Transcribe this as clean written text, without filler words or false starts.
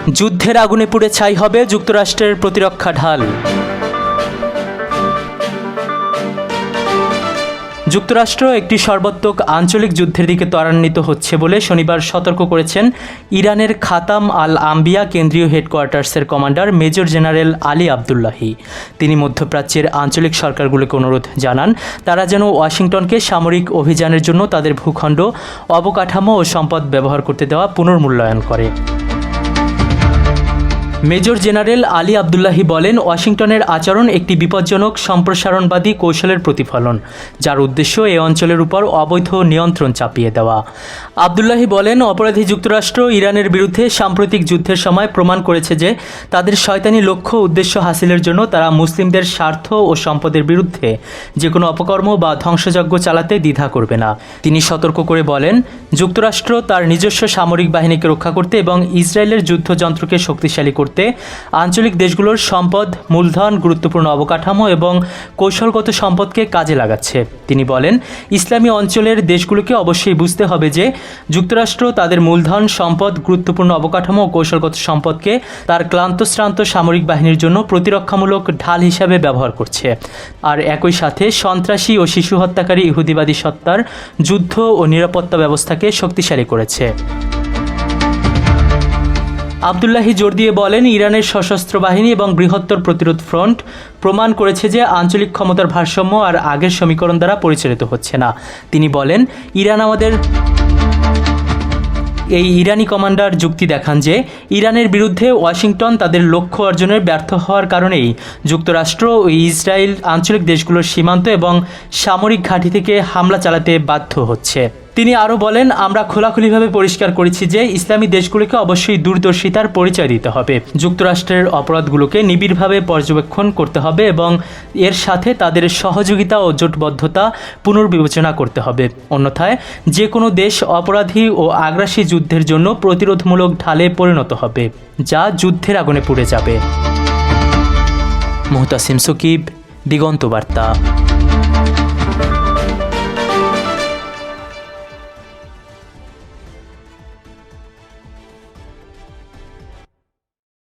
যুদ্ধের আগুনে পুড়ে ছাই হবে যুক্তরাষ্ট্রের প্রতিরক্ষা ঢাল। যুক্তরাষ্ট্র একটি সর্বাত্মক আঞ্চলিক যুদ্ধের দিকে ত্বরান্বিত হচ্ছে বলে শনিবার সতর্ক করেছেন ইরানের খাতাম আল আম্বিয়া কেন্দ্রীয় হেডকোয়ার্টার্সের commander major general Ali Abdullahi. তিনি মধ্যপ্রাচ্যের আঞ্চলিক সরকারগুলোকে অনুরোধ জানান তারা যেন ওয়াশিংটনকে সামরিক অভিযানের জন্য তাদের ভূখণ্ড, অবকাঠামো ও সম্পদ ব্যবহার করতে দেওয়া পুনর্মূল্যায়ন করে। মেজর জেনারেল আলী আবদুল্লাহি বলেন, ওয়াশিংটনের আচরণ একটি বিপজ্জনক সম্প্রসারণবাদী কৌশলের প্রতিফলন, যার উদ্দেশ্য এ অঞ্চলের উপর অবৈধ নিয়ন্ত্রণ চাপিয়ে দেওয়া। আবদুল্লাহি বলেন, অপরাধী যুক্তরাষ্ট্র ইরানের বিরুদ্ধে সাম্প্রতিক যুদ্ধের সময় প্রমাণ করেছে যে তাদের শয়তানি লক্ষ্য উদ্দেশ্য হাসিলের জন্য তারা মুসলিমদের স্বার্থ ও সম্পদের বিরুদ্ধে যে কোনো অপকর্ম বা ধ্বংসযজ্ঞ চালাতে দ্বিধা করবে না। তিনি সতর্ক করে বলেন, যুক্তরাষ্ট্র তার নিজস্ব সামরিক বাহিনীকে রক্ষা করতে এবং ইসরায়েলের যুদ্ধযন্ত্রকে শক্তিশালী করতে আঞ্চলিক দেশগুলোর সম্পদ, মূলধন, গুরুত্বপূর্ণ অবকাঠামো এবং কৌশলগত সম্পদকে কাজে লাগাচ্ছে। তিনি বলেন, ইসলামী অঞ্চলের দেশগুলোকে অবশ্যই বুঝতে হবে যে যুক্তরাষ্ট্র তাদের মূলধন, সম্পদ, গুরুত্বপূর্ণ অবকাঠামো ও কৌশলগত সম্পদকে তার ক্লান্তশ্রান্ত সামরিক বাহিনীর জন্য প্রতিরক্ষামূলক ঢাল হিসাবে ব্যবহার করছে, আর একই সাথে সন্ত্রাসী ও শিশু হত্যাকারী ইহুদিবাদী সত্তার যুদ্ধ ও নিরাপত্তা ব্যবস্থাকে শক্তিশালী করেছে। আবদুল্লাহি জোর দিয়ে বলেন, ইরানের সশস্ত্র বাহিনী এবং বৃহত্তর প্রতিরোধ ফ্রন্ট প্রমাণ করেছে যে আঞ্চলিক ক্ষমতার ভারসাম্য আর আগের সমীকরণ দ্বারা পরিচালিত হচ্ছে না। তিনি বলেন, ইরানি কমান্ডার যুক্তি দেখান যে ইরানের বিরুদ্ধে ওয়াশিংটন তাদের লক্ষ্য অর্জনের ব্যর্থ হওয়ার কারণেই যুক্তরাষ্ট্র ও ইসরায়েল আঞ্চলিক দেশগুলোর সীমান্ত এবং সামরিক ঘাঁটি থেকে হামলা চালাতে বাধ্য হচ্ছে। তিনি আরও বলেন, আমরা খোলাখুলিভাবে পরিষ্কার করেছি যে ইসলামী দেশগুলোকে অবশ্যই দূরদর্শিতার পরিচয় দিতে হবে। যুক্তরাষ্ট্রের অপরাধগুলোকে নিবিড়ভাবে পর্যবেক্ষণ করতে হবে এবং এর সাথে তাদের সহযোগিতা ও জোটবদ্ধতা পুনর্বিবেচনা করতে হবে। অন্যথায় যে কোনো দেশ অপরাধী ও আগ্রাসী যুদ্ধের জন্য প্রতিরোধমূলক ঢালে পরিণত হবে, যা যুদ্ধের আগুনে পুড়ে যাবে। মুহতাসিম সকিব, দিগন্ত বার্তা।